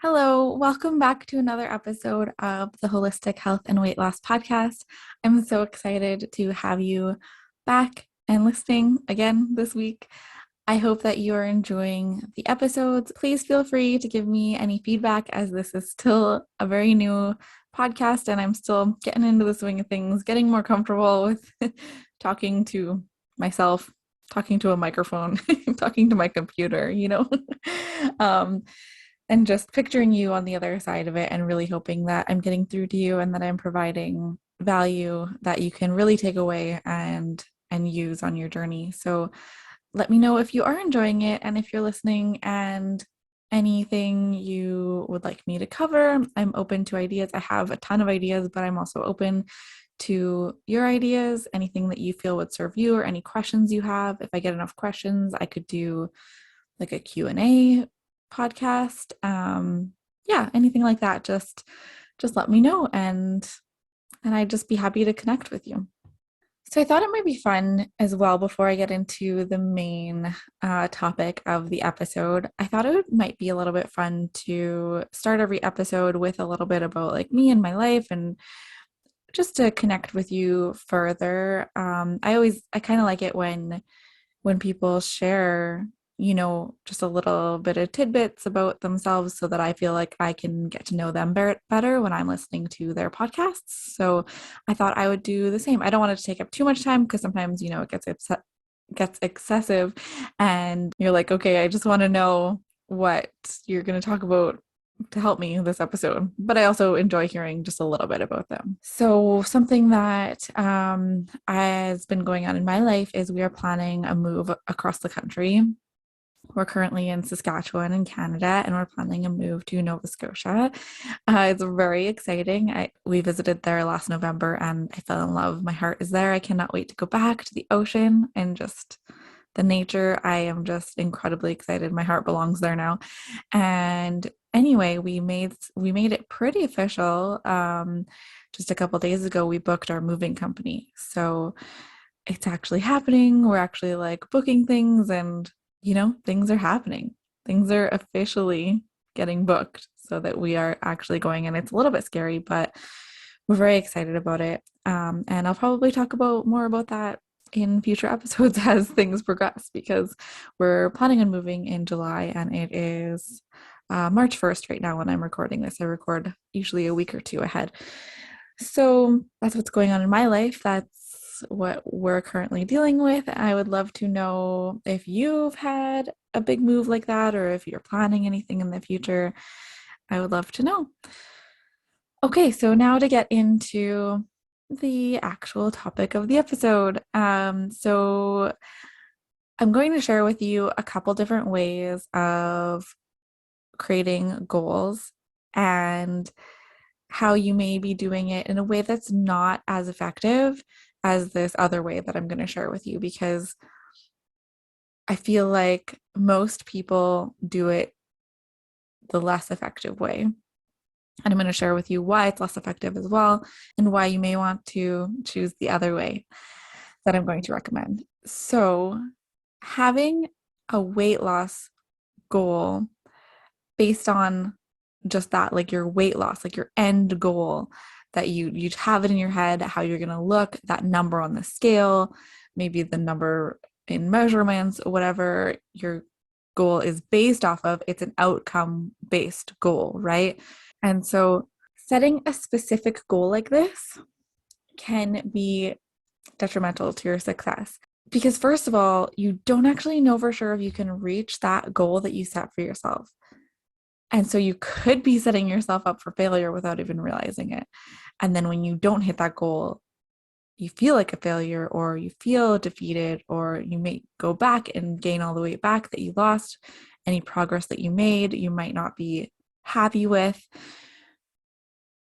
Hello, welcome back to another episode of the Holistic Health and Weight Loss Podcast. I'm so excited to have you back and listening again this week. I hope that you are enjoying the episodes. Please feel free to give me any feedback as this is still a very new podcast and I'm still getting into the swing of things, getting more comfortable with talking to myself, talking to a microphone, talking to my computer. um, and just picturing you on the other side of it and really hoping that I'm getting through to you and that I'm providing value that you can really take away and use on your journey. So let me know if you are enjoying it and if you're listening and anything you would like me to cover. I'm open to ideas. I have a ton of ideas, but I'm also open to your ideas, anything that you feel would serve you or any questions you have. If I get enough questions, I could do like a Q&A podcast. Yeah, anything like that. Just let me know and I'd just be happy to connect with you. So I thought it might be fun as well before I get into the main topic of the episode. I thought it might be a little bit fun to start every episode with a little bit about like me and my life and just to connect with you further. I kind of like it when people share, just a little bit of tidbits about themselves so that I feel like I can get to know them better when I'm listening to their podcasts. So I thought I would do the same. I don't want it to take up too much time because sometimes, it gets excessive and you're like, okay, I just want to know what you're going to talk about to help me this episode, but I also enjoy hearing just a little bit about them. So something that has been going on in my life is we are planning a move across the country. We're currently in Saskatchewan in Canada, and we're planning a move to Nova Scotia. It's very exciting. We visited there last November, and I fell in love. My heart is there. I cannot wait to go back to the ocean and just the nature. I am just incredibly excited. My heart belongs there now. And anyway, we made it pretty official. Just a couple days ago, we booked our moving company. So it's actually happening. We're actually like booking things and things are happening. Things are officially getting booked so that we are actually going. And it's a little bit scary, but we're very excited about it. And I'll probably talk more about that in future episodes as things progress because we're planning on moving in July and it is March 1st right now when I'm recording this. I record usually a week or two ahead. So that's what's going on in my life. That's what we're currently dealing with. I would love to know if you've had a big move like that or if you're planning anything in the future. I would love to know. Okay, so now to get into the actual topic of the episode. So I'm going to share with you a couple different ways of creating goals and how you may be doing it in a way that's not as effective as this other way that I'm going to share with you, because I feel like most people do it the less effective way. And I'm going to share with you why it's less effective as well and why you may want to choose the other way that I'm going to recommend. So having a weight loss goal based on just that, like your weight loss, like your end goal, that you have it in your head, how you're going to look, that number on the scale, maybe the number in measurements, whatever your goal is based off of, it's an outcome-based goal, right? And so setting a specific goal like this can be detrimental to your success. Because first of all, you don't actually know for sure if you can reach that goal that you set for yourself. And so you could be setting yourself up for failure without even realizing it. And then when you don't hit that goal, you feel like a failure or you feel defeated, or you may go back and gain all the weight back that you lost. Any progress that you made, you might not be happy with.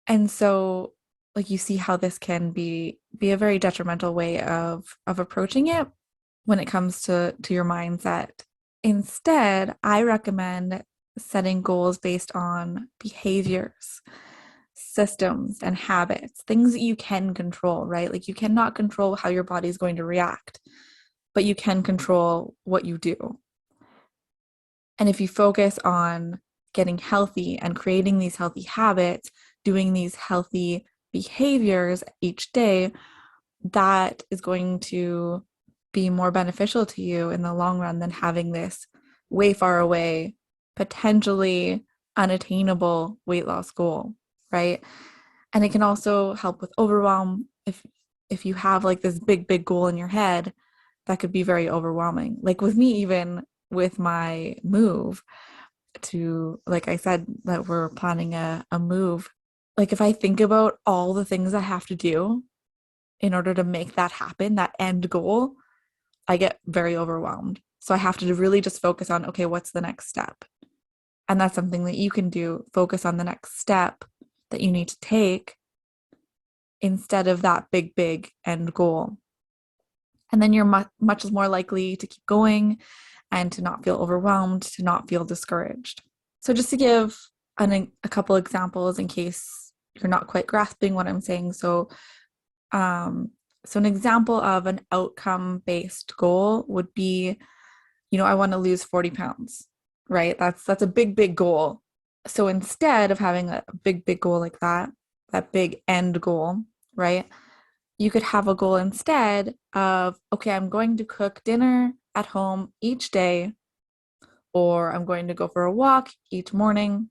And so like you see how this can be a very detrimental way of approaching it when it comes to your mindset. Instead, I recommend setting goals based on behaviors, systems, and habits, things that you can control, right? Like you cannot control how your body is going to react, but you can control what you do. And if you focus on getting healthy and creating these healthy habits, doing these healthy behaviors each day, that is going to be more beneficial to you in the long run than having this way far away, potentially unattainable weight loss goal, right? And it can also help with overwhelm. If you have like this big goal in your head, that could be very overwhelming. Like with me, even with my move to, like I said, that we're planning a move. Like if I think about all the things I have to do in order to make that happen, that end goal, I get very overwhelmed. So I have to really just focus on, okay, what's the next step? And that's something that you can do. Focus on the next step that you need to take instead of that big end goal. And then you're much more likely to keep going and to not feel overwhelmed, to not feel discouraged. So just to give a couple examples in case you're not quite grasping what I'm saying. So an example of an outcome-based goal would be, I want to lose 40 pounds, right? That's a big goal. So instead of having a big goal like that big end goal, right? You could have a goal instead of, okay, I'm going to cook dinner at home each day, or I'm going to go for a walk each morning,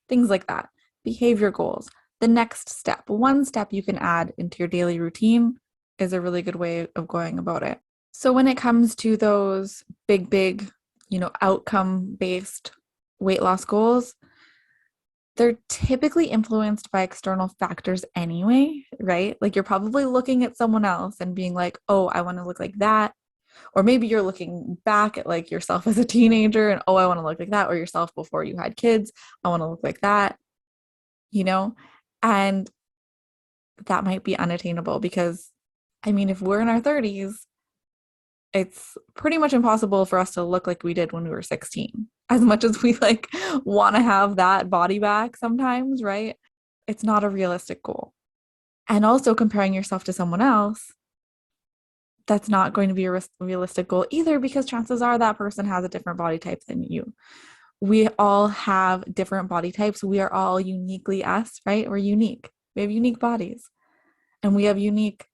things like that. Behavior goals. The next step, one step you can add into your daily routine is a really good way of going about it. So when it comes to those big, outcome-based weight loss goals, they're typically influenced by external factors anyway, right? Like you're probably looking at someone else and being like, oh, I want to look like that. Or maybe you're looking back at like yourself as a teenager and, oh, I want to look like that. Or yourself before you had kids. I want to look like that, and that might be unattainable because, if we're in our 30s, it's pretty much impossible for us to look like we did when we were 16. As much as we like want to have that body back sometimes, right? It's not a realistic goal. And also comparing yourself to someone else, that's not going to be a realistic goal either, because chances are that person has a different body type than you. We all have different body types. We are all uniquely us, right? We're unique. We have unique bodies and we have unique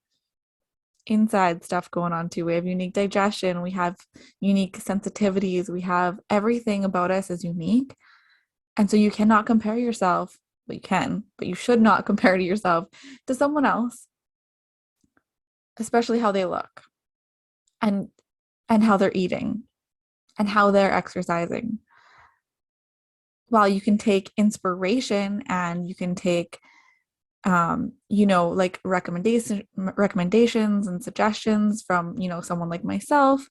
inside stuff going on too. We have unique digestion. We have unique sensitivities. We have everything about us is unique. And so you cannot compare yourself. Well, you can, but you should not compare to yourself to someone else, especially how they look and how they're eating and how they're exercising. While you can take inspiration and you can take like recommendations and suggestions from, someone like myself,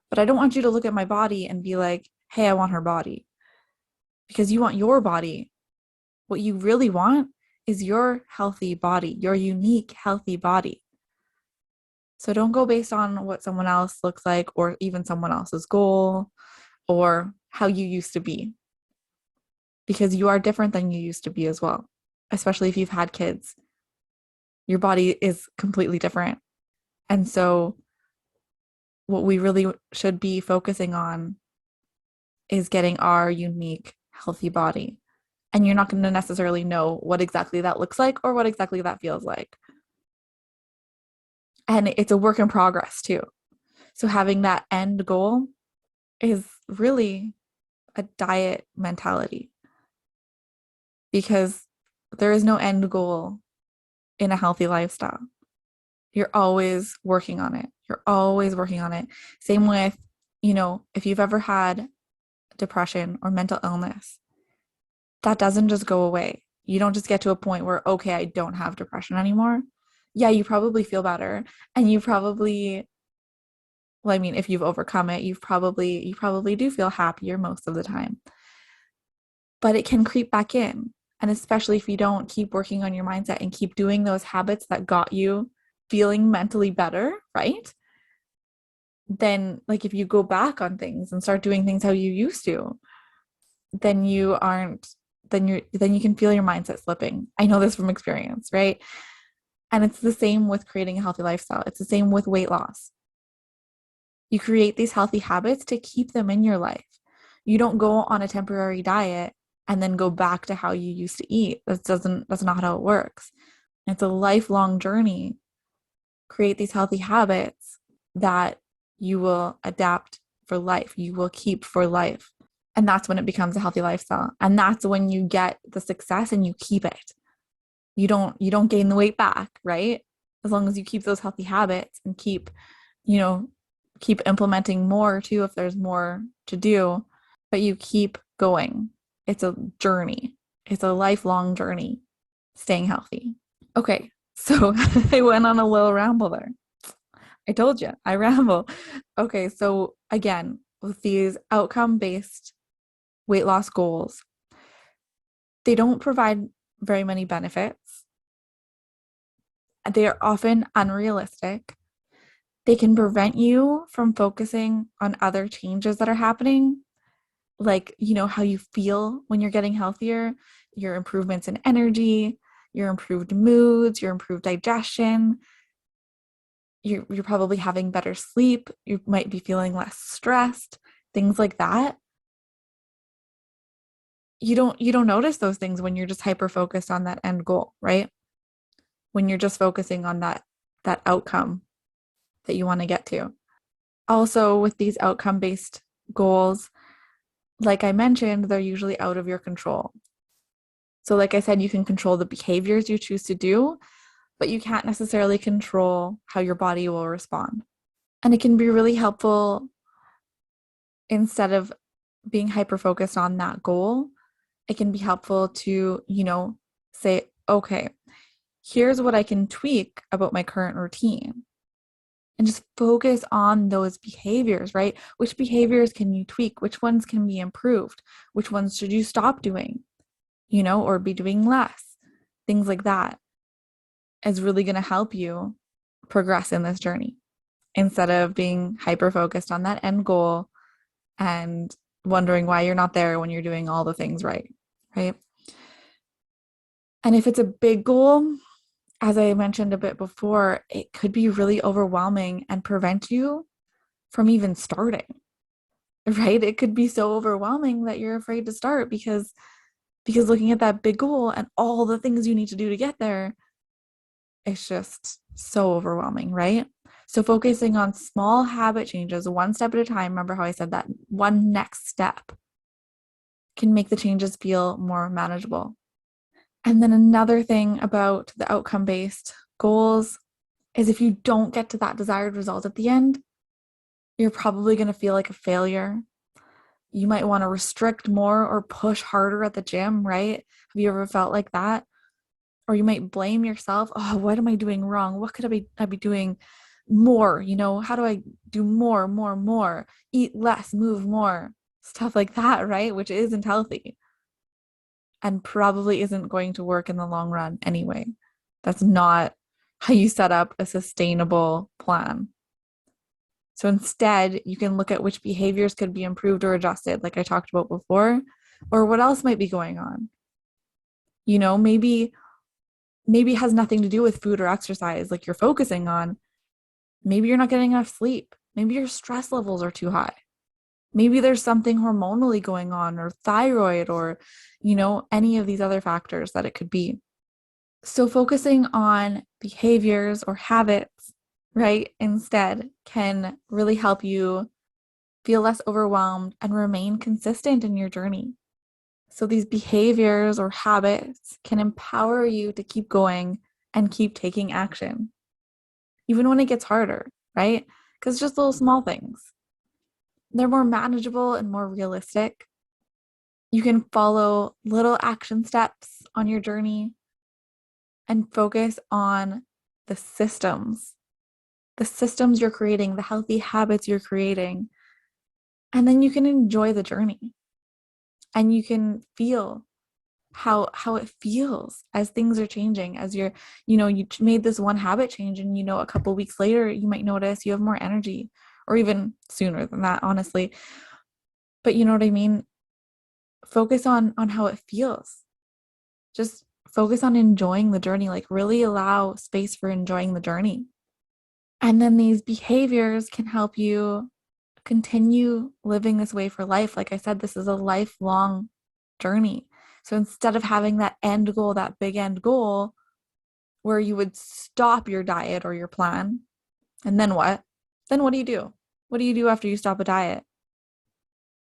but I don't want you to look at my body and be like, hey, I want her body, because you want your body. What you really want is your healthy body, your unique, healthy body. So don't go based on what someone else looks like or even someone else's goal or how you used to be, because you are different than you used to be as well, especially if you've had kids. Your body is completely different. And so what we really should be focusing on is getting our unique, healthy body. And you're not going to necessarily know what exactly that looks like or what exactly that feels like. And it's a work in progress too. So having that end goal is really a diet mentality, because there is no end goal in a healthy lifestyle. You're always working on it. You're always working on it. Same with, if you've ever had depression or mental illness, that doesn't just go away. You don't just get to a point where, okay, I don't have depression anymore. Yeah, you probably feel better. And you probably, if you've overcome it, you probably do feel happier most of the time. But it can creep back in. And especially if you don't keep working on your mindset and keep doing those habits that got you feeling mentally better, right? Then if you go back on things and start doing things how you used to, then you can feel your mindset slipping. I know this from experience, right? And it's the same with creating a healthy lifestyle. It's the same with weight loss. You create these healthy habits to keep them in your life. You don't go on a temporary diet and then go back to how you used to eat. That's not how it works. It's a lifelong journey. Create these healthy habits that you will adapt for life, you will keep for life. And that's when it becomes a healthy lifestyle. And that's when you get the success and you keep it. You don't gain the weight back, right? As long as you keep those healthy habits and you know, keep implementing more too if there's more to do, but you keep going. It's a journey. It's a lifelong journey, staying healthy. Okay, so I went on a little ramble there. I told you, I ramble. Okay, so again, with these outcome-based weight loss goals, they don't provide very many benefits. They are often unrealistic. They can prevent you from focusing on other changes that are happening, like, how you feel when you're getting healthier, your improvements in energy, your improved moods, your improved digestion. You're probably having better sleep. You might be feeling less stressed, things like that. You don't notice those things when you're just hyper focused on that end goal, right? When you're just focusing on that outcome that you want to get to. Also, with these outcome-based goals, like I mentioned, they're usually out of your control. So like I said, you can control the behaviors you choose to do, but you can't necessarily control how your body will respond. And it can be really helpful, instead of being hyper focused on that goal, it can be helpful to, say, okay, here's what I can tweak about my current routine. And just focus on those behaviors, right? Which behaviors can you tweak? Which ones can be improved? Which ones should you stop doing, or be doing less? Things like that is really going to help you progress in this journey, instead of being hyper focused on that end goal and wondering why you're not there when you're doing all the things right? And if it's a big goal, as I mentioned a bit before, it could be really overwhelming and prevent you from even starting, right? It could be so overwhelming that you're afraid to start because looking at that big goal and all the things you need to do to get there, it's just so overwhelming, right? So focusing on small habit changes, one step at a time, remember how I said that one next step can make the changes feel more manageable. And then another thing about the outcome-based goals is if you don't get to that desired result at the end, you're probably going to feel like a failure. You might want to restrict more or push harder at the gym, right? Have you ever felt like that? Or you might blame yourself. Oh, what am I doing wrong? What could I be doing more? How do I do more? Eat less, move more, stuff like that, right? Which isn't healthy and probably isn't going to work in the long run anyway. That's not how you set up a sustainable plan. So instead, you can look at which behaviors could be improved or adjusted, like I talked about before, or what else might be going on. Maybe it has nothing to do with food or exercise like you're focusing on. Maybe you're not getting enough sleep. Maybe your stress levels are too high. Maybe there's something hormonally going on, or thyroid, or, any of these other factors that it could be. So focusing on behaviors or habits, right, instead can really help you feel less overwhelmed and remain consistent in your journey. So these behaviors or habits can empower you to keep going and keep taking action, even when it gets harder, right? Because it's just little small things. They're more manageable and more realistic. You can follow little action steps on your journey and focus on the systems you're creating, the healthy habits you're creating. And then you can enjoy the journey and you can feel how it feels as things are changing, as you made this one habit change, and a couple weeks later you might notice you have more energy, or even sooner than that, honestly. But you know what I mean? Focus on how it feels. Just focus on enjoying the journey, like really allow space for enjoying the journey. And then these behaviors can help you continue living this way for life. Like I said, this is a lifelong journey. So instead of having that end goal, that big end goal, where you would stop your diet or your plan, and then what? Then what do you do? What do you do after you stop a diet?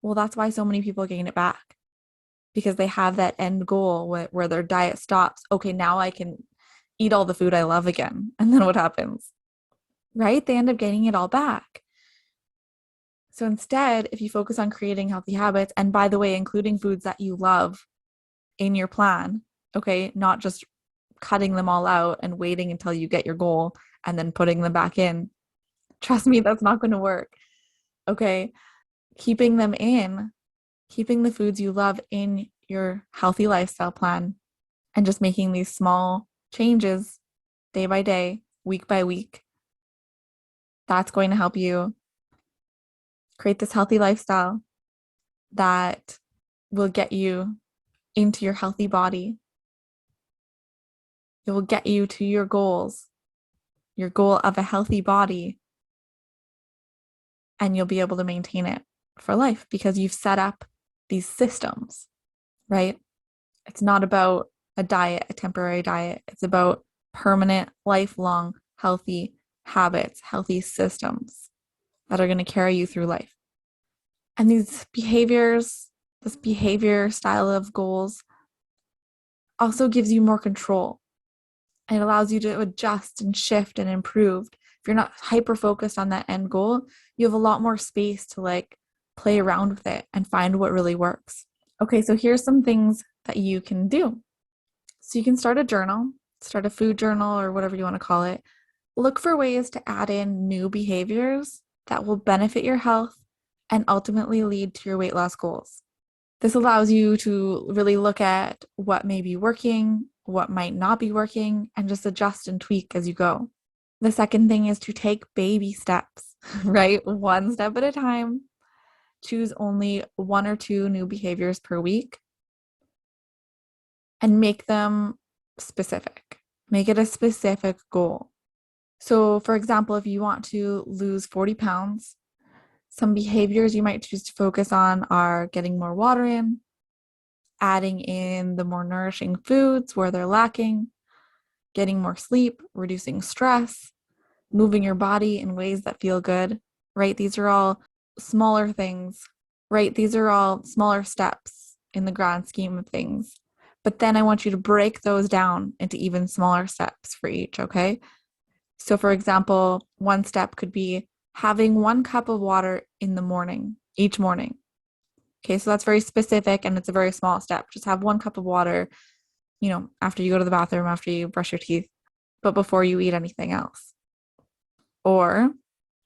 Well, that's why so many people gain it back, because they have that end goal where their diet stops. Okay, now I can eat all the food I love again. And then what happens? Right? They end up getting it all back. So instead, if you focus on creating healthy habits, and by the way, including foods that you love in your plan, okay, not just cutting them all out and waiting until you get your goal and then putting them back in. Trust me, that's not going to work. Okay. Keeping them in, keeping the foods you love in your healthy lifestyle plan, and just making these small changes day by day, week by week. That's going to help you create this healthy lifestyle that will get you into your healthy body. It will get you to your goals, your goal of a healthy body, and you'll be able to maintain it for life because you've set up these systems, right? It's not about a diet, a temporary diet. It's about permanent, lifelong, healthy habits, healthy systems that are going to carry you through life. And these behaviors, this behavior style of goals also gives you more control. It allows you to adjust and shift and improve. If you're not hyper focused on that end goal, you have a lot more space to like play around with it and find what really works. Okay, so here's some things that you can do. So you can start a journal, start a food journal or whatever you want to call it. Look for ways to add in new behaviors that will benefit your health and ultimately lead to your weight loss goals. This allows you to really look at what may be working, what might not be working, and just adjust and tweak as you go. The second thing is to take baby steps, right? One step at a time. Choose only 1 or 2 new behaviors per week and make them specific. Make it a specific goal. So, for example, if you want to lose 40 pounds, some behaviors you might choose to focus on are getting more water in, adding in the more nourishing foods where they're lacking, getting more sleep, reducing stress, moving your body in ways that feel good, right? These are all smaller things, right? These are all smaller steps in the grand scheme of things. But then I want you to break those down into even smaller steps for each, okay? So for example, one step could be having 1 cup of water in the morning, each morning. Okay, so that's very specific and it's a very small step. Just have 1 cup of water, after you go to the bathroom, after you brush your teeth, but before you eat anything else. Or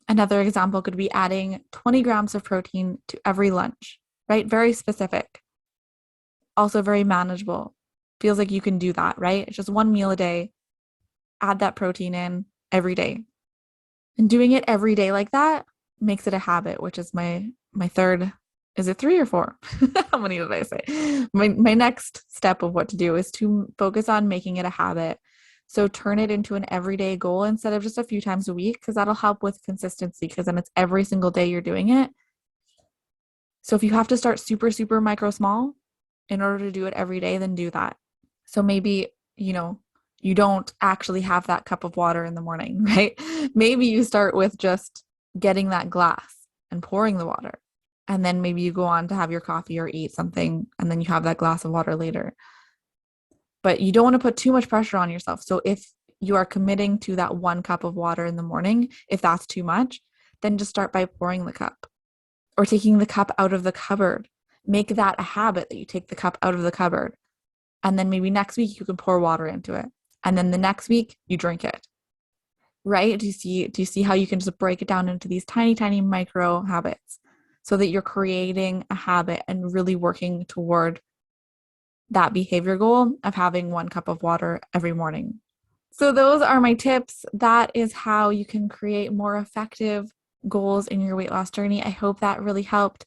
another example could be adding 20 grams of protein to every lunch, right? Very specific. Also very manageable. Feels like you can do that, right? It's just 1 meal a day. Add that protein in every day. And doing it every day like that makes it a habit, which is my third. Is it 3 or 4? How many did I say? My next step of what to do is to focus on making it a habit. So turn it into an everyday goal instead of just a few times a week, because that'll help with consistency, because then it's every single day you're doing it. So if you have to start super, super micro small in order to do it every day, then do that. So maybe, you don't actually have that cup of water in the morning, right? Maybe you start with just getting that glass and pouring the water. And then maybe you go on to have your coffee or eat something, and then you have that glass of water later. But you don't want to put too much pressure on yourself. So if you are committing to that 1 cup of water in the morning, if that's too much, then just start by pouring the cup or taking the cup out of the cupboard. Make that a habit that you take the cup out of the cupboard. And then maybe next week you can pour water into it. And then the next week you drink it. Right? Do you see how you can just break it down into these tiny, tiny micro habits so that you're creating a habit and really working toward that behavior goal of having 1 cup of water every morning. So those are my tips. That is how you can create more effective goals in your weight loss journey. I hope that really helped.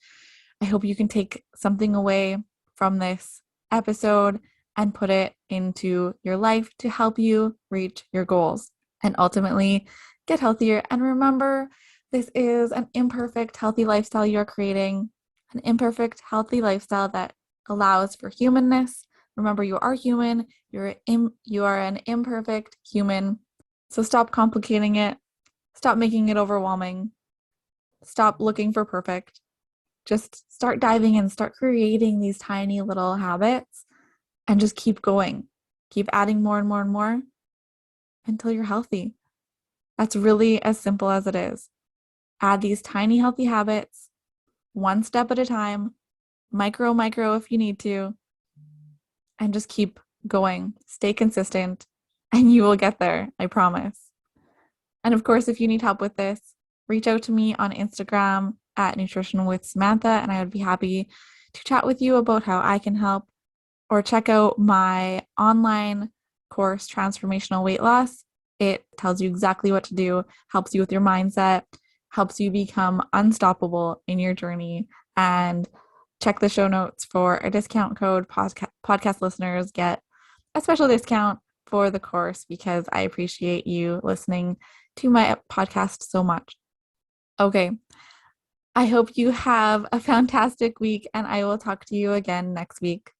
I hope you can take something away from this episode and put it into your life to help you reach your goals and ultimately get healthier. And remember, this is an imperfect, healthy lifestyle you're creating, an imperfect, healthy lifestyle that allows for humanness, Remember, you are human. You are an imperfect human. So stop complicating it. Stop making it overwhelming. Stop looking for perfect. Just start diving in, start creating these tiny little habits and just keep going. Keep adding more and more and more until you're healthy. That's really as simple as it is. Add these tiny healthy habits, one step at a time, micro if you need to, and just keep going. Stay consistent, and you will get there, I promise. And of course, if you need help with this, reach out to me on Instagram at Nutrition with Samantha, and I would be happy to chat with you about how I can help, or check out my online course, Transformational Weight Loss. It tells you exactly what to do, helps you with your mindset, helps you become unstoppable in your journey. And check the show notes for a discount code. Podcast listeners get a special discount for the course because I appreciate you listening to my podcast so much. Okay. I hope you have a fantastic week, and I will talk to you again next week.